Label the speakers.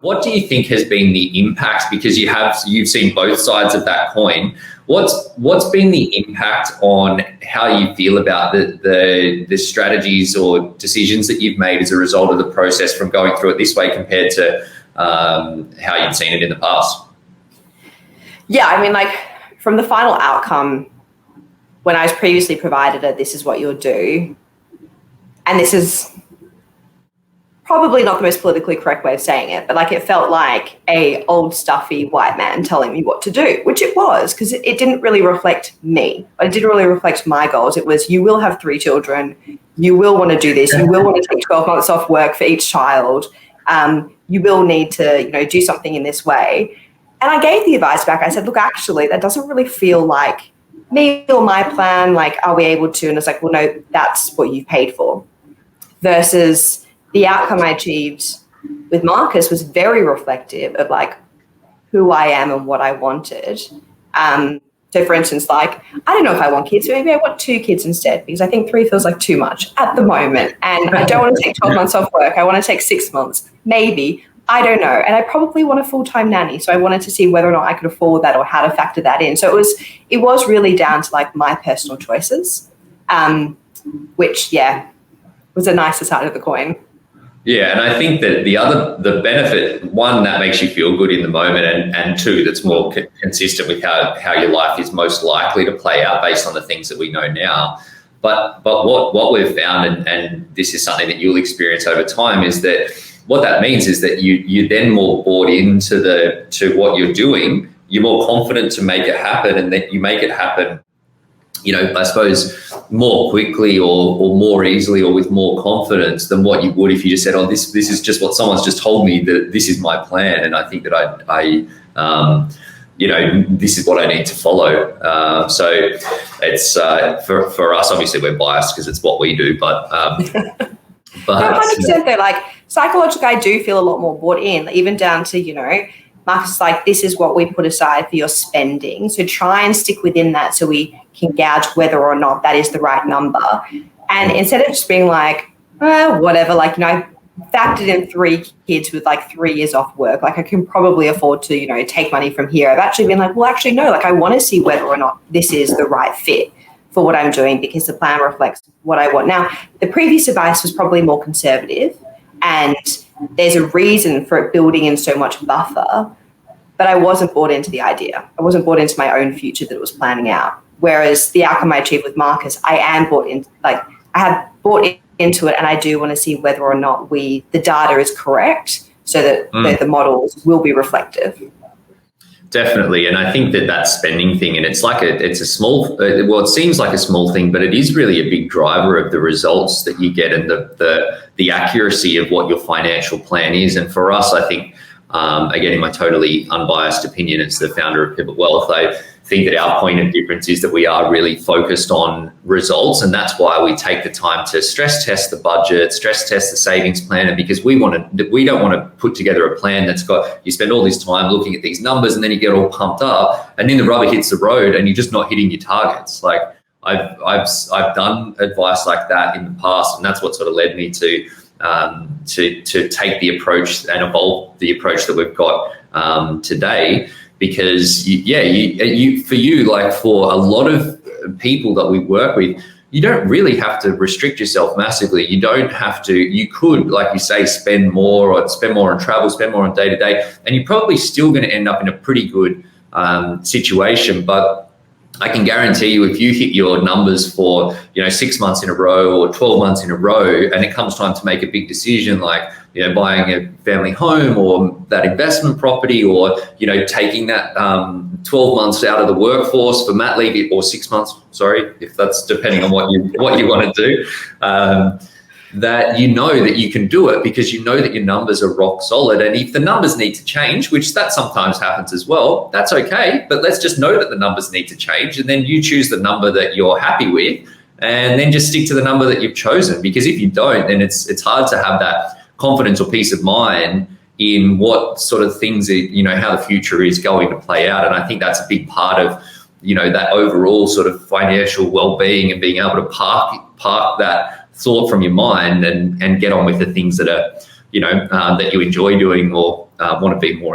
Speaker 1: What do you think has been the impact? Because you've seen both sides of that coin. What's been the impact on how you feel about the strategies or decisions that you've made as a result of the process from going through it this way compared to how you'd seen it in the past?
Speaker 2: Yeah, I mean, like from the final outcome, when I was previously provided this is what you'll do, and this is probably not the most politically correct way of saying it, but like it felt like a old stuffy white man telling me what to do, which it was, because it didn't really reflect me. It didn't really reflect my goals. It was, you will have 3 children. You will want to do this. You will want to take 12 months off work for each child. You will need to, do something in this way. And I gave the advice back. I said, look, actually, that doesn't really feel like me or my plan. Like, are we able to? And it's like, well, no, that's what you've paid for. Versus the outcome I achieved with Marcus was very reflective of like who I am and what I wanted. So for instance, like, I don't know if I want kids, so maybe I want 2 kids instead, because I think 3 feels like too much at the moment. And I don't want to take 12 months off work. I want to take 6 months, maybe. I don't know. And I probably want a full-time nanny. So I wanted to see whether or not I could afford that or how to factor that in. So it was really down to like my personal choices, which, was a nicer side of the coin.
Speaker 1: Yeah, and I think that the benefit, one, that makes you feel good in the moment, and 2, that's more consistent with how your life is most likely to play out based on the things that we know now. But what we've found, and this is something that you'll experience over time, is that what that means is that you're then more bought into to what you're doing. You're more confident to make it happen, and that you make it happen, I suppose more quickly or more easily or with more confidence than what you would if you just said, oh, this is just what someone's just told me, that this is my plan, and I think that I this is what I need to follow. So it's for us, obviously we're biased because it's what we do, but
Speaker 2: 100% though, like psychologically, I do feel a lot more bought in, even down to, Marcus is like, this is what we put aside for your spending. So try and stick within that so we can gauge whether or not that is the right number. And instead of just being like, whatever, like, I factored in 3 kids with like 3 years off work. Like I can probably afford to, take money from here. I've actually been like, well, actually, no, like I want to see whether or not this is the right fit for what I'm doing, because the plan reflects what I want. Now, the previous advice was probably more conservative, and there's a reason for it building in so much buffer, but I wasn't bought into the idea. I wasn't bought into my own future that it was planning out. Whereas the outcome I achieved with Marcus, I am bought in, like I have bought into it, and I do want to see whether or not the data is correct so that the models will be reflective.
Speaker 1: Definitely. And I think that spending thing, and it's a small, it seems like a small thing, but it is really a big driver of the results that you get and the accuracy of what your financial plan is. And for us, I think, again, in my totally unbiased opinion as the founder of Pivot Wealth, I think that our point of difference is that we are really focused on results, and that's why we take the time to stress test the budget, stress test the savings plan, and because we don't want to put together a plan that's got, you spend all this time looking at these numbers and then you get all pumped up and then the rubber hits the road and you're just not hitting your targets. Like I've done advice like that in the past, and that's what sort of led me to take the approach and evolve the approach that we've got today. Because like for a lot of people that we work with, you don't really have to restrict yourself massively. You don't have to. You could, like you say, spend more on travel, spend more on day to day, and you're probably still going to end up in a pretty good situation. But I can guarantee you, if you hit your numbers for 6 months in a row or 12 months in a row, and it comes time to make a big decision like buying a family home or that investment property, or taking that 12 months out of the workforce for mat leave, or 6 months, sorry, if that's depending on what you want to do, that that you can do it because that your numbers are rock solid. And if the numbers need to change, which that sometimes happens as well, that's okay. But let's just know that the numbers need to change, and then you choose the number that you're happy with, and then just stick to the number that you've chosen. Because if you don't, then it's hard to have that confidence or peace of mind in what sort of things how the future is going to play out. And I think that's a big part of that overall sort of financial well-being, and being able to park that thought from your mind and get on with the things that are that you enjoy doing, or want to be more